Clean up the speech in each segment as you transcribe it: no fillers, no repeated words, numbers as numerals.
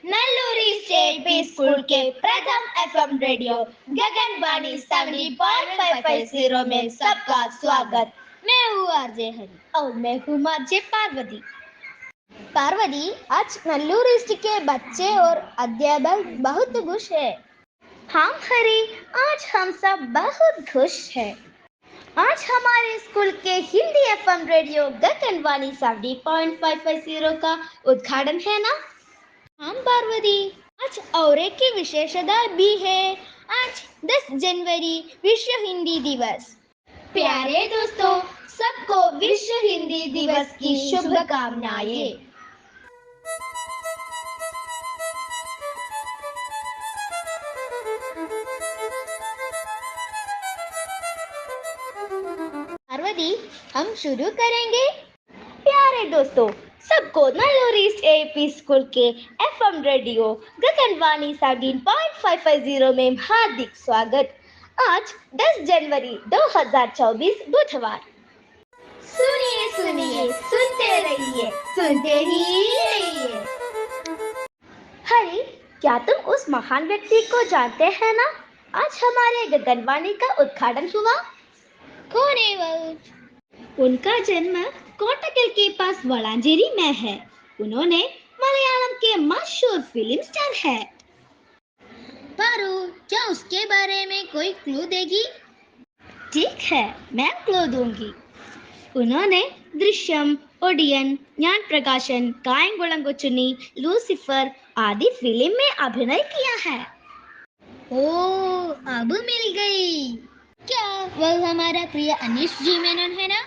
नल्लूरी state P school के प्रथम FM radio गगनवाणी 70.550 में सबका स्वागत। मैं हूँ आरजे हरी और मैं हूँ आरजे पार्वती। पार्वती, आज नल्लूरी स्टेट के बच्चे और अध्यापक बहुत खुश है। हाँ हरी, आज हम सब बहुत खुश हैं। आज हमारे स्कूल के हिंदी एफएम रेडियो गगनवाणी 70.550 का उद्घाटन है ना। हाँ पार्वती, आज और एक की विशेषता भी है। आज 10 जनवरी विश्व हिंदी दिवस। प्यारे दोस्तों, सबको विश्व हिंदी दिवस की शुभकामनाएं। पार्वती, हम शुरू करेंगे। प्यारे दोस्तों, सबको नल्लूरी एपी स्कूल के एफएम रेडियो गगनवाणी 70.550 में हार्दिक स्वागत। आज 10 जनवरी 2024 बुधवार। सुनिए सुनिए सुनते रहिए, सुनते ही रहिए। हरी, क्या तुम उस महान व्यक्ति को जानते हैं ना? आज हमारे गगनवाणी का उद्घाटन हुआ। कौन है वो? उनका जन्म कोटकल के पास वलांजेरी में है। उन्होंने मलयालम के मशहूर फिल्म स्टार है। पारू, क्या उसके बारे में कोई क्लू देगी? ठीक है, मैं क्लू दूंगी। उन्होंने दृश्यम, ओडियन, ज्ञान प्रकाशन, कायंगुलम कोचुनी, लूसीफर आदि फिल्म में अभिनय किया है। ओ, अब मिल गई। क्या वह हमारा प्रिय अनीश जी मेनन है ना?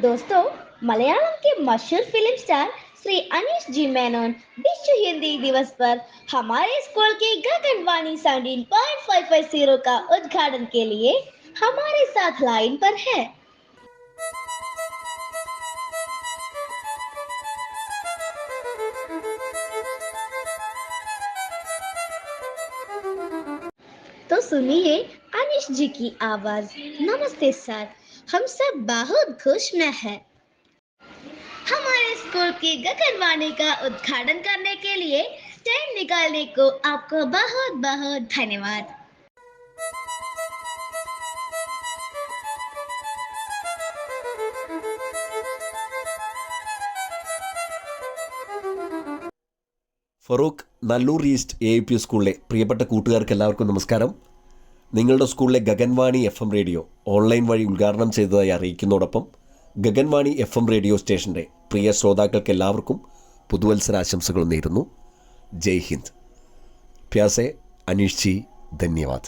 दोस्तों, मलयालम के मशहूर फिल्म स्टार श्री अनीश जी मेनन विश्व हिंदी दिवस पर हमारे स्कूल के गगनवाणी 70.550 का उद्घाटन के लिए हमारे साथ लाइन पर है। तो सुनिए अनीश जी की आवाज। नमस्ते सर, हम सब बहुत खुश में हैं। हमारे स्कूल की गगनवाणी का उद्घाटन करने के लिए टाइम निकालने को आपको बहुत बहुत धन्यवाद। ഫറൂഖ്, നല്ലൂർ ഈസ്റ്റ് AIP സ്കൂളിലെ പ്രിയപ്പെട്ട കൂട്ടുകാർക്ക് എല്ലാവർക്കും നമസ്കാരം. നിങ്ങളുടെ സ്കൂളിലെ ഗഗൻവാണി FM റേഡിയോ ഓൺലൈൻ വഴി ഉദ്ഘാടനം ചെയ്തതായി അറിയിക്കുന്നതോടൊപ്പം ഗഗൻവാണി FM റേഡിയോ സ്റ്റേഷൻ്റെ പ്രിയ ശ്രോതാക്കൾക്ക് എല്ലാവർക്കും പുതുവത്സരാശംസകൾ നേരുന്നു. ജയ് ഹിന്ദ്. പ്യാസെ अनीश जी, धन्यवाद.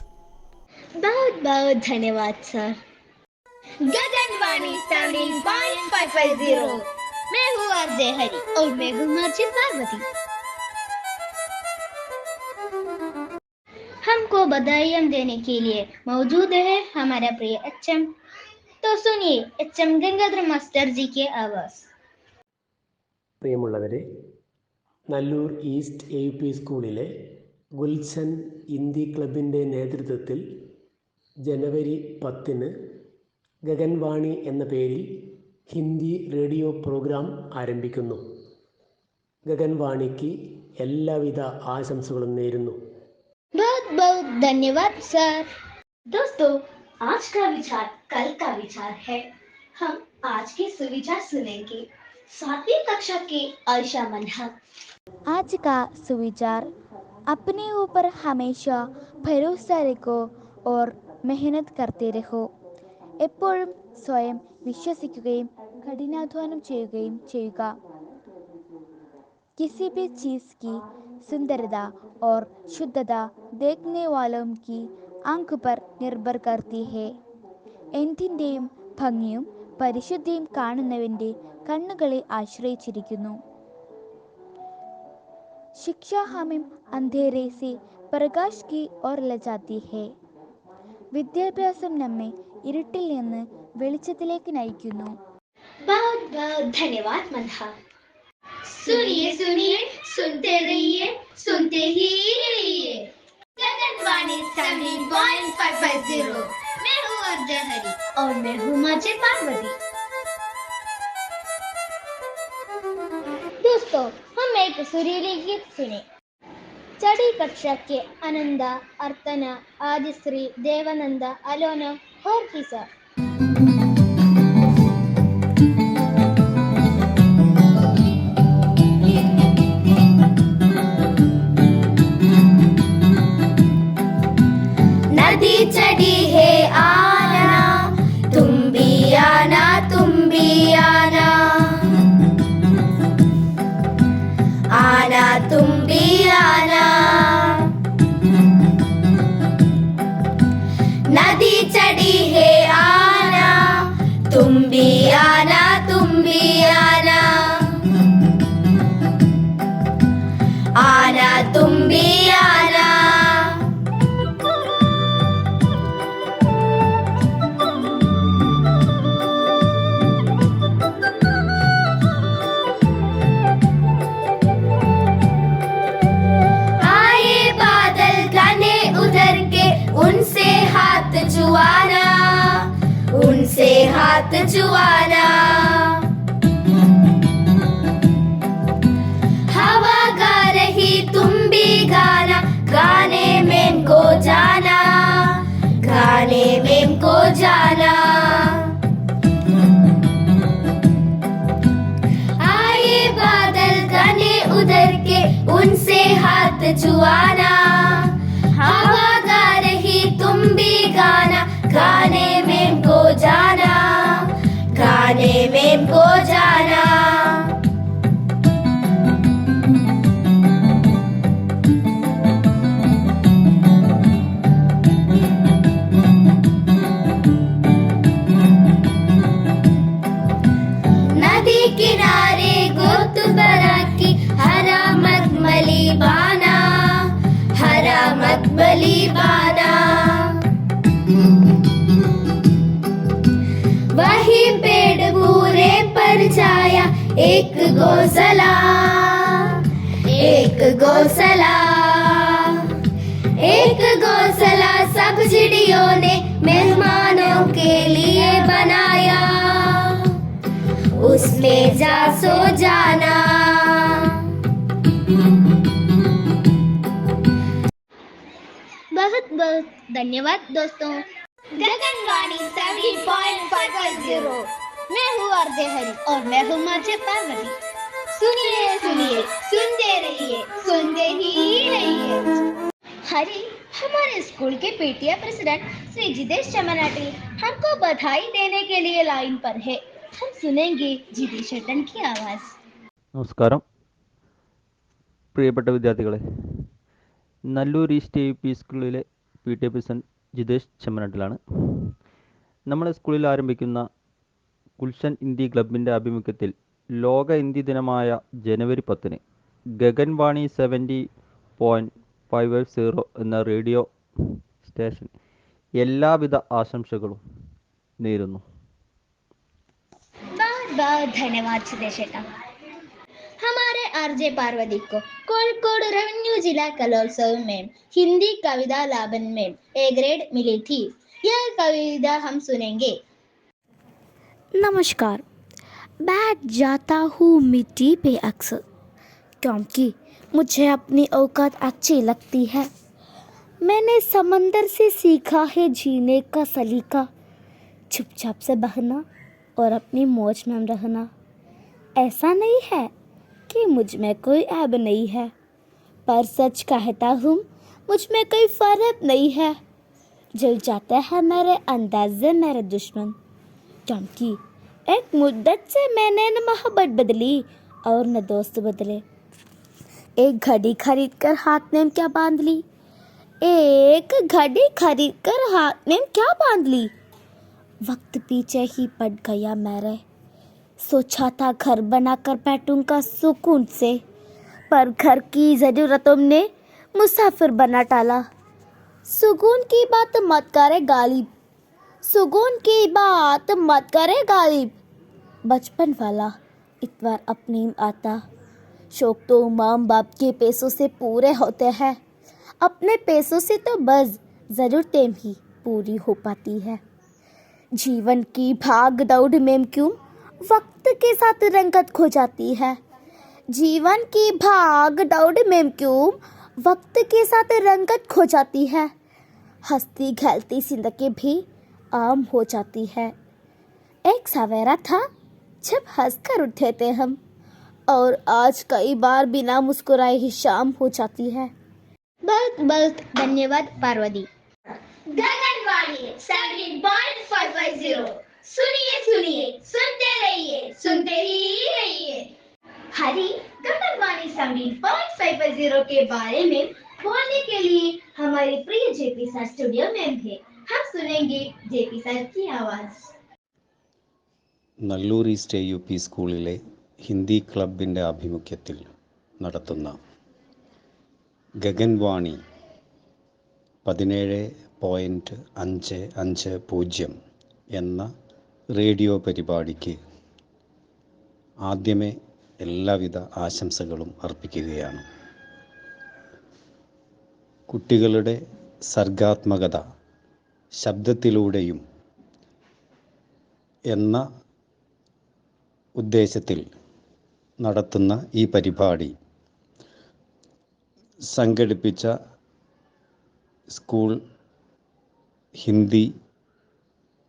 बहुत बहुत धन्यवाद सर. गगनवाणी 70.550, मैं हूँ आरजे हरी और मैं हूँ आरजे पार्वती. हमको बधाइयाँ देने के लिए मौजूद है हमारा प्रिय HM. तो सुनिए HM गंगाधर मास्टर जी की आवाज. പ്രിയമുള്ളവരെ, നല്ലൂർ ഈസ്റ്റ് AIP സ്കൂളിലെ ഗുൽഷൻ ഹിന്ദി ക്ലബിൻ്റെ നേതൃത്വത്തിൽ ജനുവരി 10 ഗഗൻവാണി എന്ന പേരിൽ ഹിന്ദി റേഡിയോ പ്രോഗ്രാം ആരംഭിക്കുന്നു. ഗഗൻവാണിക്ക് എല്ലാവിധ ആശംസകളും നേരുന്നു. बहुत बहुत धन्यवाद सर. दोस्तों, आज का विचार कल का विचार है. हम आज के सुविचार सुनेंगे. 7वीं कक्षा के आयशा मनहा. आज का सुविचार, अपने ऊपर हमेशा भरोसा रखो और मेहनत करते रहो. എപ്പോഴും സ്വയം വിശ്വസിക്കുകയും കഠിനാധ്വാനം ചെയ്യുകയും ചെയ്യുക. किसी भी चीज़ की सुंदरता और शुद्धता देखने वालों की आंख पर निर्भर करती है. എന്തിൻ്റെയും ഭംഗിയും പരിശുദ്ധിയും കാണുന്നവൻ്റെ കണ്ണുകളെ ആശ്രയിച്ചിരിക്കുന്നു. शिक्षा हमें अंधेरे से प्रकाश की ओर ले जाती है. വിദ്യാഭ്യാസം നമ്മെ ഇരുട്ടിൽ നിന്ന് വെളിച്ചത്തിലേക്ക് നയിക്കുന്നു. बहुत बहुत धन्यवाद मनहा. सुनिए सुनिए सुनते रहिए, सुनते ही रहिए. गगनवाणी 70.550, मैं हूँ आरजे हरी और मैं हूँ आरजे पार्वती. दोस्तों, हम एक सुरीली गीत सुने. चढ़ी कक्षा के आनंदा, अर्तना, आदिश्री, देवानंदा, अलोना और किसा। नदी चढ़ी है आना, तुम भी आना, तुम भी आना, आना तुम भी आना। नदी चढ़ी है आना, तुम भी आना, तुम भी आना, आना तुम भी आना। उनसे हाथ जुआना, उनसे हाथ जुआना। हवा गा रही तुम भी गाना, गाने में को जाना, गाने में को जाना। आए बादल घने उधर के, उनसे हाथ जुआना। हवा गा रही तुम भी गाना, गाने में को जाना, गाने में को जाना। नदी किनारे गोत बना की, हरा मखमली बाना, हरा मखमली बाना। वही पेड़ पूरे पर छाया एक गौसला, एक गौसला, एक गौसला सब चिड़ियों ने मेहमानों के लिए बनाया, उसमें जा सो जाना। बहुत बहुत धन्यवाद दोस्तों। गगनवाणी 70.50। मैं हूँ आरजे हरी और मैं हूँ आरजे पार्वती। सुनिए सुनिए सुनते रहिए, सुनते ही रहिए। हरी, हमारे स्कूल के पीटीए प्रेसिडेंट श्री जितेश चमनाटी हमको बधाई देने के लिए लाइन पर है। हम सुनेंगे जितेश ചേട്ടൻ की आवाज। നമസ്കാരം പ്രിയപ്പെട്ട വിദ്യാർത്ഥികളെ, നല്ലൂർ ഈസ്റ്റ് AUP സ്കൂളിലെ PTA പ്രസിഡന്റ് ജിതേഷ് ചെമ്മനാട്ടിലാണ്. നമ്മുടെ സ്കൂളിൽ ആരംഭിക്കുന്ന ഗുൽഷൻ ഹിന്ദി ക്ലബിൻ്റെ ആഭിമുഖ്യത്തിൽ ലോക ഹിന്ദി ദിനമായ ജനുവരി 10 ഗഗൻവാണി 70.50 എന്ന റേഡിയോ സ്റ്റേഷൻ എല്ലാവിധ ആശംസകളും നേരുന്നു. बहुत बहुत धन्यवाद जितेश ചേട്ടാ। हमारे आरजे पार्वती को कोഴിക്കോട് रेवेन्यू जिला कलोत्सव में हिंदी कविता लाबन में A ग्रेड मिली थी। यह कविता हम सुनेंगे। नमस्कार। बैठ जाता हूँ मिट्टी पे अक्सर, क्योंकि मुझे अपनी औकात अच्छी लगती है। मैंने समंदर से सीखा है जीने का सलीका, चुपचाप से बहना और अपनी मौज में रहना। ऐसा नहीं है कि मुझ में कोई ऐब नहीं है, पर सच कहता हूँ मुझ में कोई फर्क नहीं है। जल जाते हैं मेरे अंदाज़े मेरे दुश्मन, क्योंकि एक मुद्दत से मैंने न मोहब्बत बदली और न दोस्त बदले। एक घड़ी खरीद कर हाथ में क्या बांध ली, एक घड़ी खरीद कर हाथ में क्या बांध ली। वक्त पीछे ही पड़ गया मेरे, सोचा था घर बनाकर बैठूंगा सुकून से, पर घर की ज़रूरतों ने मुसाफिर बना टाला। सुकून की बात मत करे गालिब, सुकून की बात मत करे गालिब। बचपन वाला इतवार अपनी आता, शौक तो माँ बाप के पैसों से पूरे होते हैं, अपने पैसों से तो बस ज़रूरतें भी पूरी हो पाती है। जीवन की भाग दौड़ में क्यों वक्त के साथ रंगत खो जाती है, जीवन की भाग दौड़ में क्यों वक्त के साथ रंगत खो जाती है, हंसती खेलती जिंदगी भी आम हो जाती है। एक सवेरा था जब हंसकर उठे थे हम, और आज कई बार बिना मुस्कुराए ही शाम हो जाती है। बहुत बहुत धन्यवाद पार्वती। गगनवाणी 17.550 सुनिए सुनिए सुनते रहिए सुनते ही रहिए। हरी गगनवाणी 17.550 के बारे में बोलने के लिए हमारे प्रिय जेपी सर स्टूडियो में थे। हम सुनेंगे जेपी सर की आवाज। നല്ലൂർ ഈസ്റ്റ് AUP സ്കൂളിലെ ഹിന്ദി ക്ലബിൻ്റെ ആഭിമുഖ്യത്തിൽ നടത്തുന്ന ഗഗൻവാണി 17.550 എന്ന റേഡിയോ പരിപാടിക്ക് ആദ്യമേ എല്ലാവിധ ആശംസകളും അർപ്പിക്കുകയാണ്. കുട്ടികളുടെ സർഗാത്മകത ശബ്ദത്തിലൂടെയും എന്ന ഉദ്ദേശത്തിൽ നടത്തുന്ന ഈ പരിപാടി സംഘടിപ്പിച്ച സ്കൂൾ ഹിന്ദി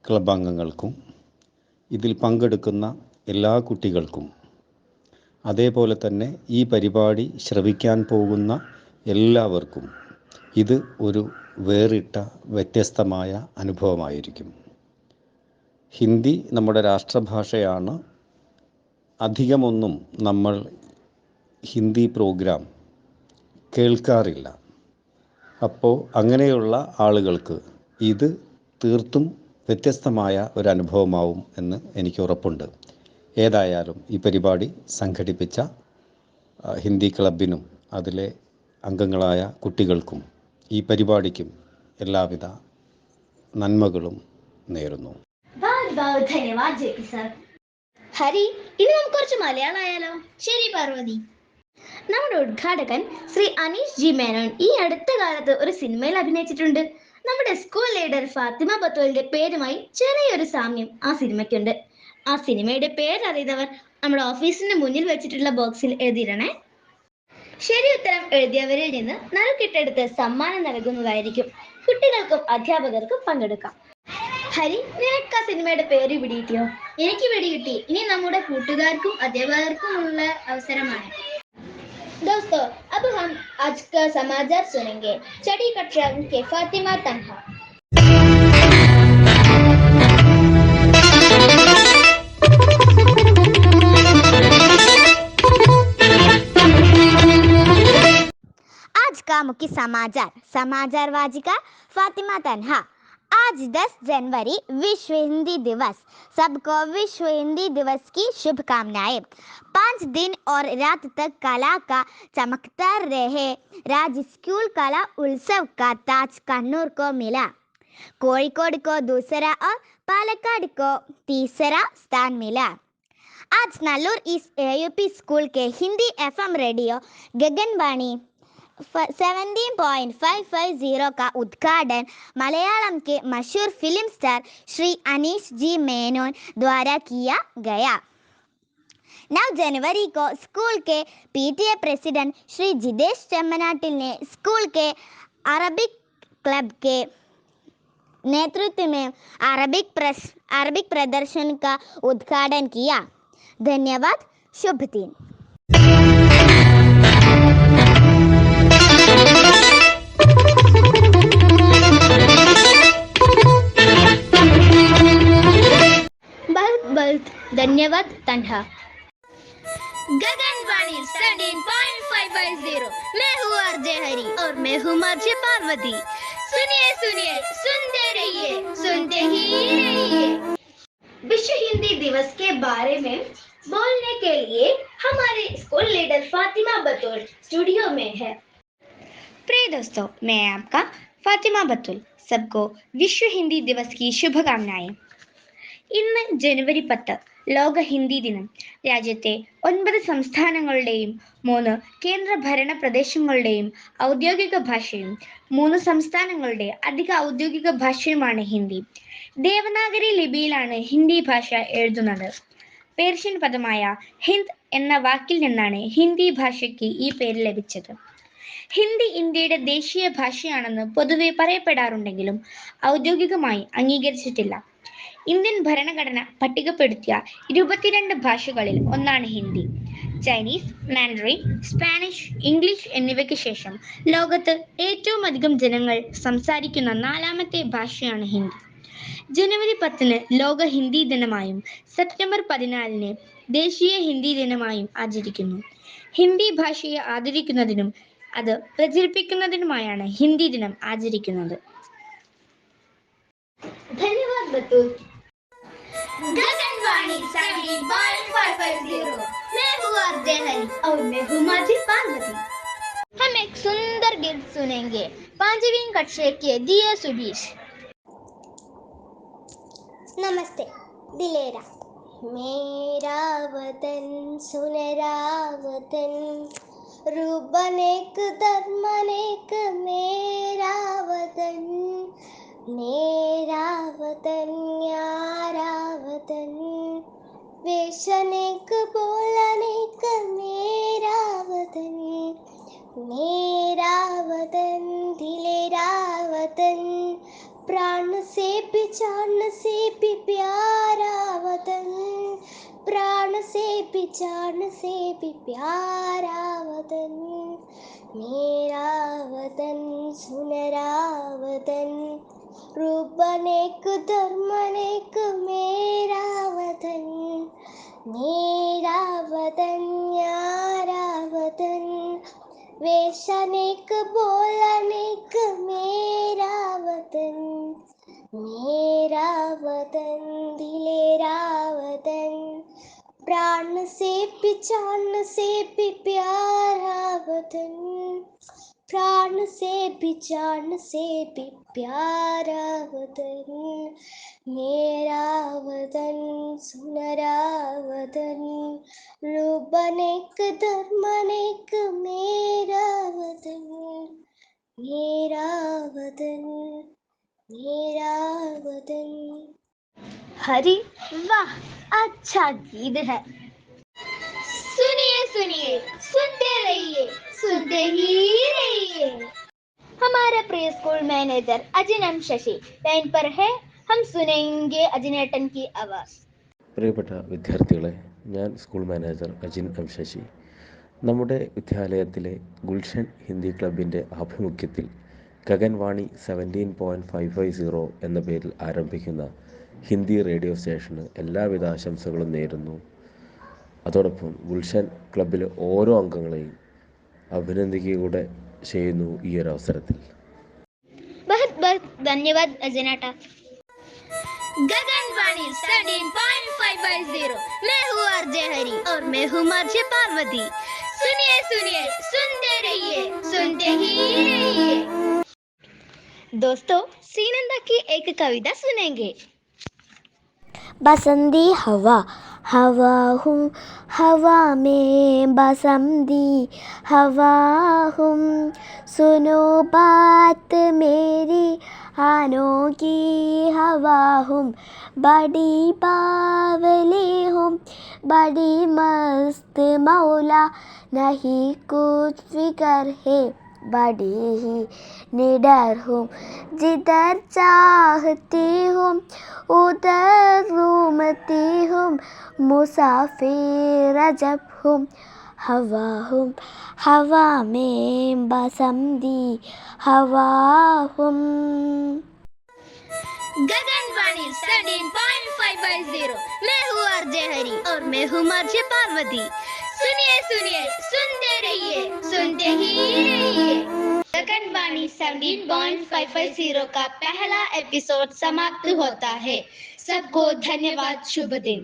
ക്ലബ് അംഗങ്ങൾക്കും ഇതിൽ പങ്കെടുക്കുന്ന എല്ലാ കുട്ടികൾക്കും അതേപോലെ തന്നെ ഈ പരിപാടി ശ്രവിക്കാൻ പോകുന്ന എല്ലാവർക്കും ഇത് ഒരു വേറിട്ട വ്യത്യസ്തമായ അനുഭവമായിരിക്കും. ഹിന്ദി നമ്മുടെ രാഷ്ട്രഭാഷയാണ്. അധികമൊന്നും നമ്മൾ ഹിന്ദി പ്രോഗ്രാം കേൾക്കാറില്ല. അപ്പോൾ അങ്ങനെയുള്ള ആളുകൾക്ക് ഇത് തീർത്തും വ്യത്യസ്തമായ ഒരു അനുഭവമാവും എന്ന് എനിക്ക് ഉറപ്പുണ്ട്. ഏതായാലും ഈ പരിപാടി സംഘടിപ്പിച്ച ഹിന്ദി ക്ലബിനും അതിലെ അംഗങ്ങളായ കുട്ടികൾക്കും ഈ പരിപാടിക്കും എല്ലാവിധ നന്മകളും നേരുന്നു. ധന്യവാദ് ജെ പി സർ. ഹരി, ഇനി നമുക്ക് കുറച്ച് മലയാളം ആയാലോ? ശരി പാർവതി. നമ്മുടെ ഉദ്ഘാടകൻ ശ്രീ അനീഷ് ജി മേനോൻ ഈ അടുത്ത കാലത്ത് ഒരു സിനിമയിൽ അഭിനയിച്ചിട്ടുണ്ട്. നമ്മുടെ സ്കൂൾ ലീഡർ ഫാത്തിമ ബത്തോലിന്റെ പേരുമായി ചെറിയൊരു സാമ്യം ആ സിനിമയ്ക്കുണ്ട്. ആ സിനിമയുടെ പേരറിയുന്നവർ നമ്മുടെ ഓഫീസിന്റെ മുന്നിൽ വെച്ചിട്ടുള്ള ബോക്സിൽ എഴുതിയിടണേ. ശരി ഉത്തരം എഴുതിയവരിൽ നിന്ന് നറുക്കിട്ടെടുത്ത് സമ്മാനം നൽകുന്നതായിരിക്കും. കുട്ടികൾക്കും അധ്യാപകർക്കും പങ്കെടുക്കാം. ഹരി, നിനക്ക് ആ സിനിമയുടെ പേര് പിടികിട്ടിയോ? എനിക്ക് പിടികിട്ടി. ഇനി നമ്മുടെ കൂട്ടുകാർക്കും അധ്യാപകർക്കുമുള്ള അവസരമാണ്. दोस्तों, अब हम आज का समाचार सुनेंगे। छठी कक्षा के फातिमा तन्हा। आज का मुख्य समाचार वाचिका फातिमा तन्हा। आज 10 जनवरी विश्व हिंदी दिवस। सबको विश्व हिंदी दिवस की शुभकामनाएं। 5 दिन और रात तक कला का चमकता रहे। राज्य स्कूल कला उत्सव का ताज कन्नूर को मिला। कोഴിക്കോട് को दूसरा और पालक्काड को तीसरा स्थान मिला। आज नल्लूर ईस्ट AUP स्कूल के हिंदी FM रेडियो गगनवाणी 17.550 का उद्घाटन मलयालम के मशहूर फिल्म स्टार श्री अनीश जी मेनोन द्वारा किया गया। 9 जनवरी को स्कूल के PTA प्रेसिडेंट श्री जिदेश चम्मनाटिल ने स्कूल के अरबिक क्लब के नेतृत्व में अरबिक प्रदर्शन का उद्घाटन किया। धन्यवाद। शुभ दिन। बहुत धन्यवाद तन्हा। गगनवाणी 17.550। मैं हूँ आरजे हरी और मैं हूँ आरजे पार्वती। सुनिए सुनिए सुनते रहिए सुनते ही रहिए। विश्व हिंदी दिवस के बारे में बोलने के लिए हमारे स्कूल लीडर फातिमा बतूल स्टूडियो में है। प्रिय दोस्तों, मैं आपका फातिमा बतूल। सबको विश्व हिंदी दिवस की शुभकामनाएं। ഇന്ന് ജനുവരി 10 ലോക ഹിന്ദി ദിനം. രാജ്യത്തെ 9 സംസ്ഥാനങ്ങളുടെയും 3 കേന്ദ്രഭരണ പ്രദേശങ്ങളുടെയും ഔദ്യോഗിക ഭാഷയും 3 സംസ്ഥാനങ്ങളുടെ അധിക ഔദ്യോഗിക ഭാഷയുമാണ് ഹിന്ദി. ദേവനാഗരി ലിപിയിലാണ് ഹിന്ദി ഭാഷ എഴുതുന്നത്. പേർഷ്യൻ പദമായ ഹിന്ദ് എന്ന വാക്കിൽ നിന്നാണ് ഹിന്ദി ഭാഷയ്ക്ക് ഈ പേര് ലഭിച്ചത്. ഹിന്ദി ഇന്ത്യയുടെ ദേശീയ ഭാഷയാണെന്ന് പൊതുവെ പറയപ്പെടാറുണ്ടെങ്കിലും ഔദ്യോഗികമായി അംഗീകരിച്ചിട്ടില്ല. ഇന്ത്യൻ ഭരണഘടന പട്ടികപ്പെടുത്തിയ 22 ഭാഷകളിൽ ഒന്നാണ് Hindi. Chinese, Mandarin, Spanish, English എന്നിവയ്ക്ക് ശേഷം ലോകത്ത് ഏറ്റവും അധികം ജനങ്ങൾ സംസാരിക്കുന്ന 4ാമത്തെ ഭാഷയാണ് ഹിന്ദി. ജനുവരി 10 ലോക ഹിന്ദി ദിനമായും സെപ്റ്റംബർ 14 ദേശീയ ഹിന്ദി ദിനമായും ആചരിക്കുന്നു. ഹിന്ദി ഭാഷയെ ആദരിക്കുന്നതിനും അത് പ്രചരിപ്പിക്കുന്നതിനുമായാണ് ഹിന്ദി ദിനം ആചരിക്കുന്നത്. ധന്യവാദ് ബത്തൂർ. गगनवाणी 17.550 मैं हूँ आरजे हरी और मैं हूँ माझी पार्वती। हम एक सुंदर गीत सुनेंगे 5वीं कक्षा के दिया सुबीश। नमस्ते दिलेरा। मेरा वतन सुनहरा वतन, रूबनेक धर्मनेक मेरा वतन, मेरा वतन यारा वतन, वेशनेक बोलनेक मेरा वतन, मेरा वतन दिलेरा वतन, प्राण से भी जान से भी प्यारा वतन, प्राण से भी जान से भी प्यारा वतन, मेरा वतन सुनहरा वतन, रूबनेक धर्मनेक मेरा वतन, मेरा वतन यारा वतन, वेशनेक बोलनेक मेरा वतन, मेरा वतन दिलेरा वतन, प्राण से भी जान से भी प्यारा वतन, प्राण से भी जान से भी प्यारा वतन, मेरा वतन सुनहरा वतन, रूबनेक धर्मनेक मेरा वतन, मेरा वतन, मेरा वतन। हरी वाह, अच्छा गीत है। सुनिए सुनिए सुनते रहिए, सुनते ही रहिए। हमारे प्रिय स्कूल मैनेजर अजिनम शशि लाइन पर है। हम सुनेंगे अजिनेटन की आवाज। പ്രിയപ്പെട്ട വിദ്യാർത്ഥികളെ, ഞാൻ school manager Ajin M Sasi. നമ്മുടെ വിദ്യാലയത്തിലെ ഗുൽഷൻ ഹിന്ദി ക്ലബിൻ്റെ ആഭിമുഖ്യത്തിൽ ഗഗൻവാണി 17.550 എന്ന പേരിൽ ആരംഭിക്കുന്ന ഹിന്ദി റേഡിയോ സ്റ്റേഷന് എല്ലാവിധ ആശംസകളും നേരുന്നു. അതോടൊപ്പം ഗുൽഷൻ ക്ലബിലെ ഓരോ അംഗങ്ങളെയും അഭിനന്ദിക്കുക ചെയ്യുന്നു ഈ ഒരു അവസരത്തിൽ. बहुत बहुत धन्यवाद अजिनेटा। गगनवाणी 17.550 मैं हूँ आरजे हरी और मैं हूँ माझी पार्वती। सुनिए सुनिए सुनते रहिए, सुनते ही रहिए। दोस्तों, श्रीनंदा की एक कविता सुनेंगे। बसंती हवा, हवा हूँ हवा में बसंती हवा हूँ, सुनो बात मेरी अनोखी हवा हूँ, बड़ी बावली हूँ, बड़ी मस्त मौला, नहीं कुछ फिकर है, बड़ी ही निडर हूँ, जिधर चाहती हूँ उधर घूमती हूँ, मुसाफिर अजब हूँ, हवा हूँ हवा में बसंती हवा हूँ। गगनवाणी 17.550 मैं हूँ आरजे हरी और मैं हूँ माझी पार्वती। सुनिए सुनिए सुनते रहिए, सुनते ही रहिए। गगनवाणी 17.550 का पहला एपिसोड समाप्त होता है। सबको धन्यवाद, शुभ दिन।